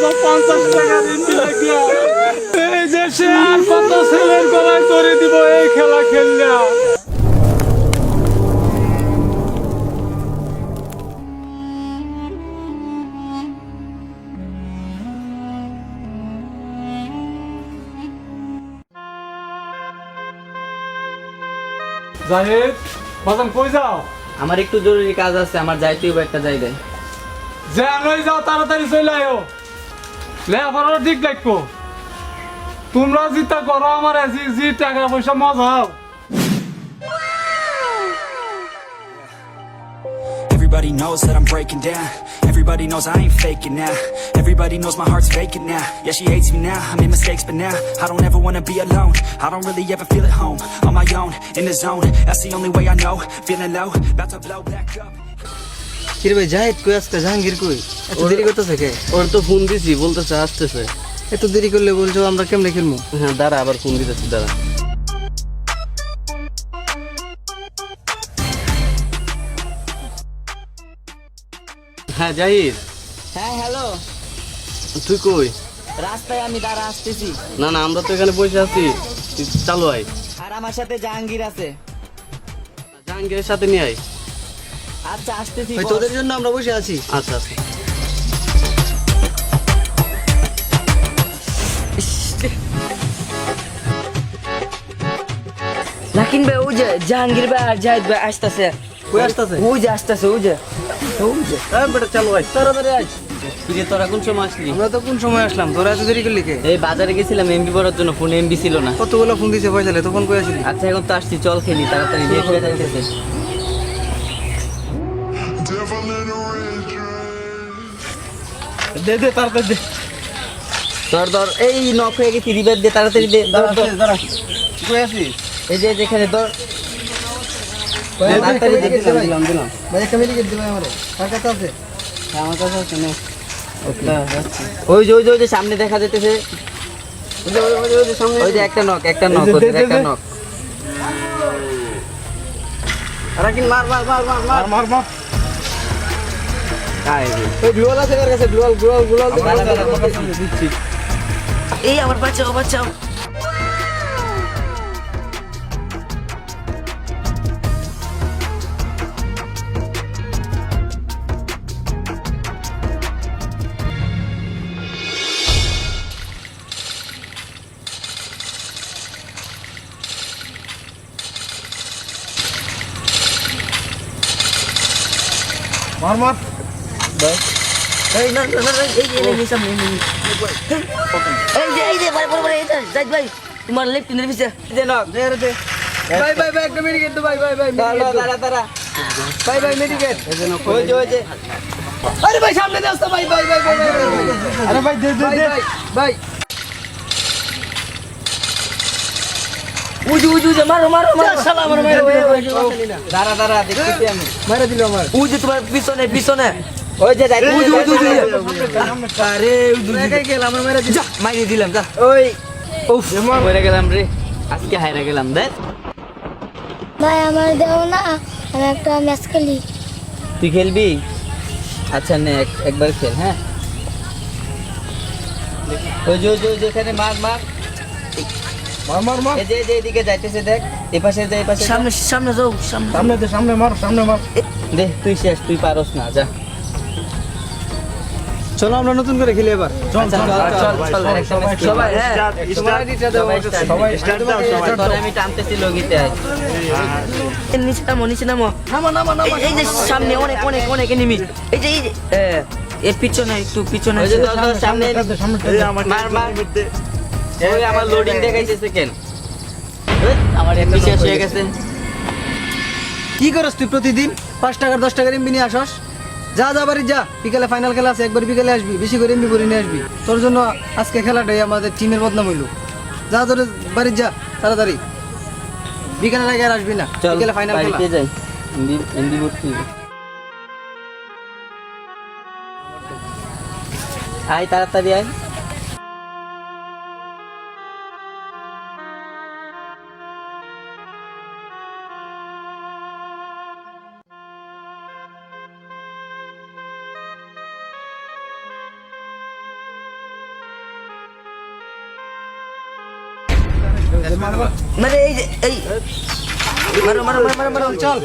50 টাকা ঋণ লাগিয়া এই যে সে আর কত ছেলের গলায় করে দিব এই খেলা খেললা। জাহিদ বাজান কই যাও? আমার একটু জরুরি কাজ আছে, আমার যাইতেই হবে একটা জায়গায়। যে আনোই যাও তাড়াতাড়ি চলে আয়ো, লেখাপড়ার ঠিক লাগবো। তোমরা যেটা করো আমার জি টাকা পয়সা মজাও। Everybody knows that I'm breaking down. Everybody knows I ain't faking now. Everybody knows my heart's vacant now. Yeah, she hates me now, I made mistakes but now I don't ever wanna be alone. I don't really ever feel at home. On my own, in the zone, that's the only way I know. Feeling low, about to blow back up. কিরে ভাই জাহিদ কই আজকে? জাহাঙ্গীর কই? এত দেরি করতেছে কে? ওর তো phone দিছি, বলতেছে আসতেছে। এত দেরি করলে বলছো আমরা কেমনে খেলবো? হ্যাঁ দাঁড়া, আবার ফোন দিতেছি, দাঁড়া। হ্যাঁ জাহিদ। হ্যাঁ হ্যালো, তুই কই? রাস্তায় আমি দাঁড়া আসতেছি। না না, আমরা তো এখানে বসে আছি, তুই চালু আয়। আর আমার সাথে জাহাঙ্গীর আছে। জাহাঙ্গীরের সাথে নিয়ে আয়। আচ্ছা আসতেছি ভাই বস। তোদের জন্য আমরা বসে আছি। আচ্ছা আচ্ছা। লাকিন ভাই ওই যে জাহাঙ্গীর ভাই আর জাহিদ ভাই আসতেছে। কই আসতেছে? ওই যে আসতেছে, ওই যে এই বেটা চালু আয়। তাড়াতাড়ি আয়। কিরে তোরা কোন সময় আসলি? আমরা তো কোন সময় আসলাম? তোরা এত দেরি করলি কে? এই বাজারে গেছিলাম এমবি ভরার জন্য, ফোনে এমবি ছিল না। কতগুলো ফোন দিছে পয়সালে, তখন কই আসলি? আচ্ছা এখন তো আসছি, চল খেলি তাড়াতাড়ি, লেট হয়ে যাইতেছে। দে দে তাড়াতাড়ি দে। ধর ধর, এই নক হয়ে গেছি, রিভাইভ দে তাড়াতাড়ি দে। ধর, ধর। দাঁড়া। কই আছিস? এই যে যেখানে ধর, তাড়াতাড়ি তাড়াতাড়ি দে, দিলাম ভাই। দিলাম দিলাম। ভাই একটা মেডিকেট দে ভাই আমারে। কার কাছে আছে? আমার কাছে আছে না। ওই যে ওই যে ওই যে সামনে দেখা যাইতেছে, ওই যে সামনে। ওই যে একটা নক, একটা নক, এই যে, ওদের দে, দে, একটা দে। নক। রাকিন মার মার মার মার মার। মার মার। আয় রে। ওই গ্লোয়াল আছে কার কাছে? গ্লোয়াল গ্লোয়াল গ্লোয়াল দে। দাঁড়া, দাঁড়া, আমার কাছে দিচ্ছি। এই আমার বাঁচাও বাঁচাও। মার মার। এই না না না, এই যে এই সামনে এই যে ভাই বড় এই যে জাহিদ ভাই, তোমার লেফট ইনের পিছে এই যে নক। দে রে দে। ভাই ভাই ভাই একটা মেডিকেট দে ভাই ভাই ভাই দাঁড়া, মেডিকেট দে। দাঁড়া, দাঁড়া। ভাই ভাই মেডিকেট। ওই যে ওই যে আরে ভাই সামনে দে আসতো ভাই ভাই ভাই ভাই ভাই, ভাই, ভাই। আরে ভাই দে দে ভাই দে। ভাই ভাই উজু উজু উজু, মারো মারো মারো। শালা আমার মাইরা দাঁড়া দাঁড়া, দেখতেছি আমি। মাইরা দিল আমার। উজু তোমার পিছনে পিছনে। ওই যে যাই, উজু উজু উজু। আরে একাই গেল আমার মাইরা দিল। যা মাইরে দিলাম যা। ওই উফ, মরে গেলাম রে, আজকে হাইরা গেলাম। দেখ ভাই আমার দেও না, আমি একটা ম্যাচ খেলি। তুই খেলবি? আচ্ছা নে, একবার খেল। হ্যাঁ ওই যে ওই যে ওই যে এখানে মার মার। মার মার মার। এই যে এই যে এদিকে যাইতেছে, দেখ এই পাশে যা, এই পাশে যা। সামনে সামনে যাও সামনে। সামনে দে, সামনে মার, সামনে মার। দে তুই শেষ, তুই পারস না, যা। চলো আমরা নতুন করে খেলি এবার। চল আচ্ছা, চল চল, চল, চল চল, চল, একটা match খেলি। সবাই হ্যাঁ তোমার আইডিটা দাও আমার কাছে। সবাই স্টার্ট দাও, সবাই। তোরে আমি টানতেছি লগিতে আয়। নিচে নামো নিচে নামো। নামা নামা নামা। এই যে সামনে অনেক অনেক অনেক এনিমি। এই যে এর পিছনে একটু পিছনে। ওই যে তোর তোর সামনে সামনে মার মার। ওই আমার লোডিং দেখাইতেছে কেন? ওই, আমার এমবি শেষ হয়ে গেছে। কি করস তুই প্রতিদিন 5 টাকার 10 টাকার এমবি নিয়ে আসস? যা যা বাড়ি যা, বিকেলে ফাইনাল খেলা আছে, একবার বিকেলে আসবি, বেশি করে এমবি করে নিয়ে আসবি। তোর জন্য আজকে খেলাটাই আমাদের টিমের বদনাম হইলো। যা তোর বাড়ি যা তাড়াতাড়ি, বিকেলের আগে আর আসবি না, চল বিকেলে ফাইনাল খেলা। বাড়িতে যাই, এমবি এমবি ভর্তি। আয় তাড়াতাড়ি আয়। মানে এই যে এই মারো মারো মারো মারো মারো চল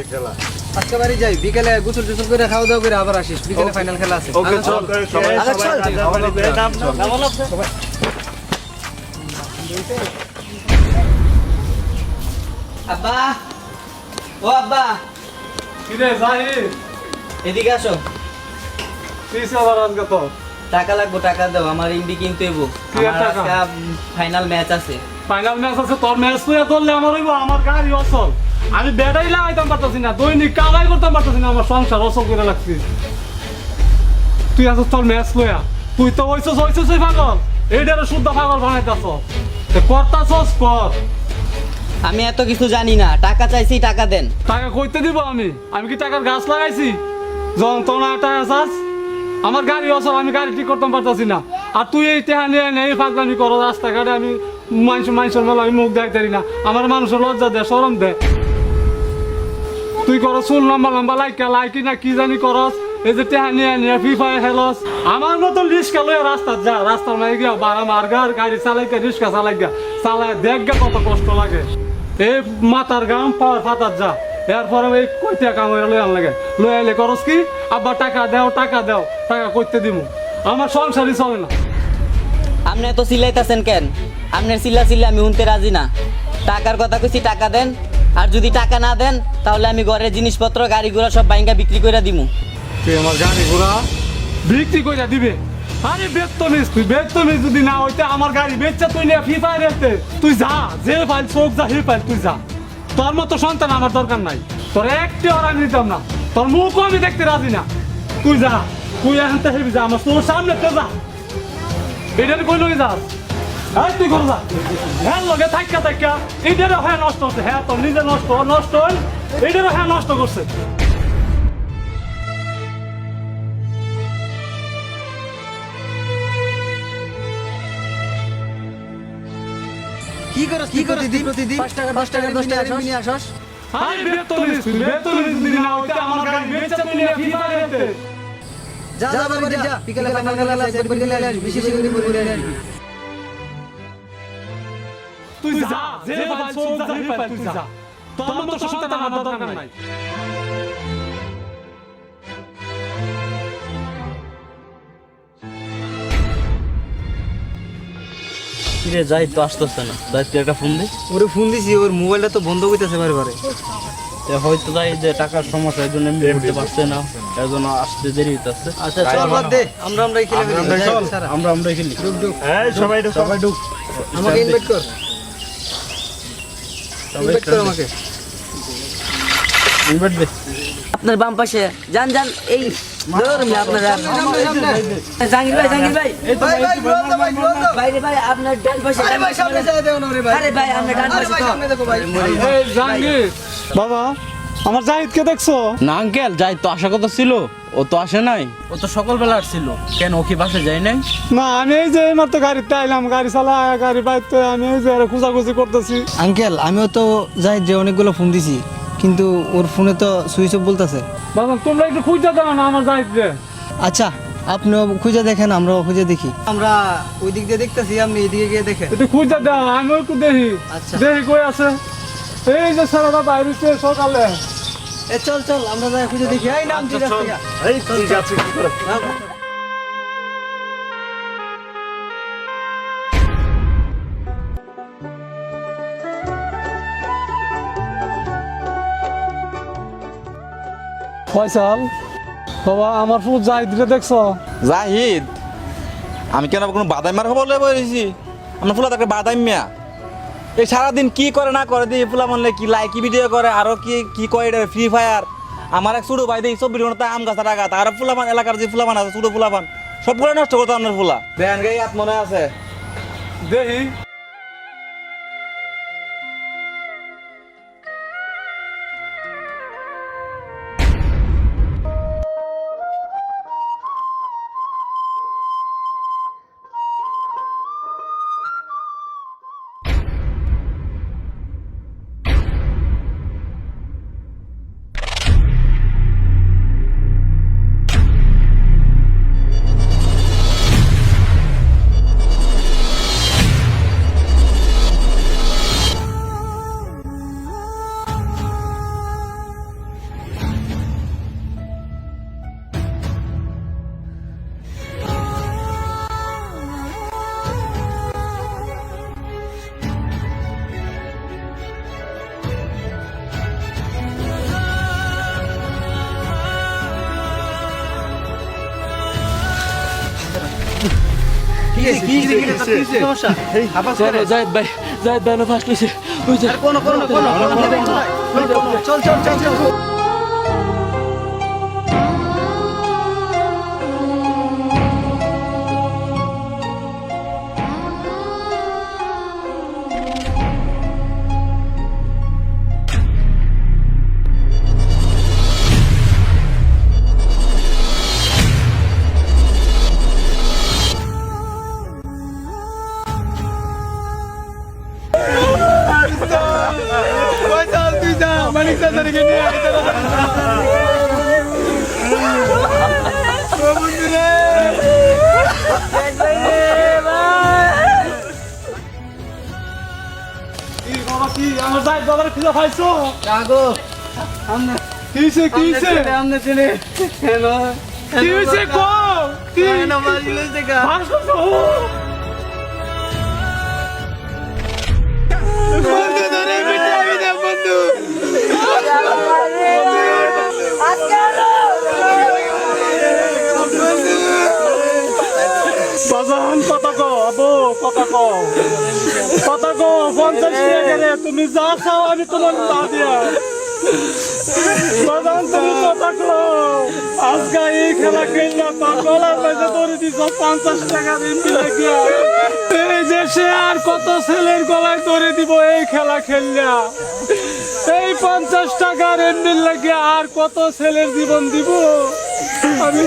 আজকে বাড়ি যাই, বিকেলে গোসল টোসল করে খাওয়া দাওয়া করে আবার আসিস, বিকেলে ফাইনাল খেলা আছে। ওকে চল আগে চল আব্বা, ও আব্বা কি রে জাহিদ, এদিকে আসো। কিস আবার আজকে তো টাকা লাগবো, টাকা দাও, আমার ইন্ডি কিনতে হইব। কি আর আমার টাকা? আজকে ফাইনাল ম্যাচ আছে। ফাইনাল ম্যাচ আছে, তোর ম্যাচ তুই ধরলে আমার হইব, আমার গাড়ি অসল, আমি বেড়াই লাগাইতাম পারতাছি না, দৈনিক কামাই করতাম পারতাছি না, আমার সংসার অসল করে লাগছি। তুই আছিস তোর ম্যাচ লইয়া, তুই তো হইছস ওই পাগল, এইটারে শুদ্ধ পাগল বানাইতাছ, করতাছস কর। আমি এত কিছু জানি না, টাকা চাইছি, টাকা দেন। টাকা কইতে দিব আমি কি টাকার গাছ লাগাইছি? যন্ত্রণা টাকা চাস, আমার গাড়ি অসল, আমি গাড়ি ঠিক করতে পারতাছি না, আর তুই এই টেহা নিয়ে এই ফাঁকলামি করো রাস্তাঘাটে, আমি মানুষের মেলা আমি মুখ দেখাই না, আমার মানুষের লজ্জা দে, শরম দে। তুই করো চুল লম্বা লম্বা লাইকি না কি জানি করস, এই যে টেহা নিয়ে ফ্রি ফায়ার খেলস, আমার মতন রিস্কা লইয়া রাস্তা যা, রাস্তার নাই গিয়া বারা মার গাড়ি চালাই রিস্কা চালাই গা, চালায় দেখ গা কত কষ্ট লাগে। এই মাথার গাম পাওয়ার ফাতার যা, এরপরে ওই কইতে কাম লই আন লাগে, লই আইলে করস কি আব্বা টাকা দাও, টাকা কইতে দিমু, আমার সংসারই চলে না। আপনি এত চিল্লাইতেছেন কেন? আপনার চিল্লা আমি শুনতে রাজি না। টাকার কথা কইছি, টাকা দেন, আর যদি টাকা না দেন তাহলে আমি ঘরের জিনিসপত্র গাড়িগুলো সব বাইঙ্গা বিক্রি করে দিমু। তুই আমার গাড়ি ঘোড়া বিক্রি করে দিবে? আরে বেতনিস, তুই বেতনিস যদি না হইতে আমার গাড়ি বেচা তুই নিয়ে ফ্রি ফায়ার খেলতে, তুই যা, যে ফাইল চোখ যা হে ফাইল তুই যা, তোর মতো সন্তান আমার দরকার নাই, তোর একটি ওর আমি দিতাম না, তোর মুখও আমি দেখতে রাজি না, তুই যা, তুই এখন তো হেবি যা, আমার তোর সামনে তো যা, এটা কই লই যাস? এই তুই ঘর যা, হ্যাঁ লগে থাকা এইটারও হ্যাঁ নষ্ট হচ্ছে, হ্যাঁ তোর নিজে নষ্ট হল, এইটারও হ্যাঁ নষ্ট করছে। কি করস প্রতিদিন 5 টাকা 10 টাকা নিয়ে আসস? আরে বেতনিস যদি না হইতে আমার গাড়ি বেচা তুই নিয়ে ফ্রি ফায়ার খেলতে। যা বাড়ি যা, বিকেলে ফাইনাল খেলা আছে, একবার বিকেলে আসবি, বেশি করে আসবি। তুই যা, যে ফাইল চোখ যা হে ফাইল তুই যা, তোর মতো সন্তান আমার দরকার নাই। কিরে যাই তো আসতেছে না, যাই তুই একটা ফোন দে। ওরে ফোন দিছি, ওর মোবাইলটা তো বন্ধ হইতাছে বারে। হয়তো যাই যে টাকার সমস্যা, এই জন্য এমনি করতে পারছে না, এর জন্য আসতে দেরি হইতেছে। আচ্ছা চল বাদ দে, আমরাই খেলে ফেলি। চল আমরা খেলি। ঢুক এই সবাই ঢুক। আমাকে ইনভাইট কর আমাকে। ইনভাইট দে। আপনার বাম পাশে যান এই ধরুন আপনারা জাঙ্গির ভাই বাইরে ভাই আপনার ডান পাশে আরে ভাই আপনার ডান পাশে তো এই জাহাঙ্গীর বাবা, আমার জাহিদকে দেখছো? না আঙ্কেল, যাই তো আশা কথা ছিল, ও তো আসে নাই, ও তো সকালবেলা আসছিল। কেন, ও কি বাসে যায় নাই? না, আমি এই যে এইমাত্র গাড়িতে আইলাম, গাড়ি চালায় গাড়ি বাইতে আমি এই যে খোঁজাখুঁজি করতেছি। আঙ্কেল আমিও তো যাই যে অনেকগুলো ফোন দিছি, কিন্তু ওর ফোনে তো সুইচ অফ বলতেছে। বাবা তোমরা একটু খুঁজে দাও না আমার জাহিদকে। আচ্ছা আপনিও খুঁজে দেখেন, আমরাও খুঁজে দেখি। আমরা ওই দিক দিয়ে দেখতেছি, আপনি এদিকে গিয়ে দেখেন। একটু খুঁজে দাও, আমিও একটু দেখি। আচ্ছা। দেখি কই আছে। এই যে সারাটা বাইরেছে সকালে। চল আমরা যাই খুঁজে দেখি। এই নাম ঠিক আছে। এই ঠিক আছে, কি করে? ফয়সাল বাবা, আমার ফুল জাহিদকে দেখছো? জাহিদ, আমি কেন কোনো বাদাম মার খবর বলেছি? আমার ফুলা একটা বাদাম মিয়া, এই সারাদিন কি করে না করে দিয়ে ফুলা মানলে কি লাইকি ভিডিও করে, আরো কি কয় এটা ফ্রি ফায়ার। আমার এক ছোটো ভাই দেখি 24 ঘন্টা আম গাছ রাখা, আর ফুলাপান এলাকার যে ফুলাপান আছে ছোটো ফুলাপান সবগুলো নষ্ট করতো আপনার ফুলা। দেখেন গাই হাত মনে আছে দেখি। সমস্যা আবার জাহিদ ভাই ফার্স্ট হয়েছে ওই যে কোন চল চল চল চল আমার জাহিদ বাবার খুঁজে পাইছো কাগো কিসে আমনে চলে হ্যালো কিসে কো কি না মারিলে দেখা ভাষণ তো বন্ধু ধরে বিটা বিটা বন্ধু বাজান কথা কো আবো কথা কো 50 টাকা রে তুমি যা চাও আমি তোমার তা দিয়া বাজান তুমি কথা কো আজকে এই খেলা খেললা পাগলার মধ্যে ধরে দিছ 50 টাকা এমনি লাগিয়া এই দেশে আর কত ছেলের গলায় ধরে দিব এই খেলা খেললা এই 50 টাকার এমনি লাগিয়া আর কত ছেলের জীবন দিব আমি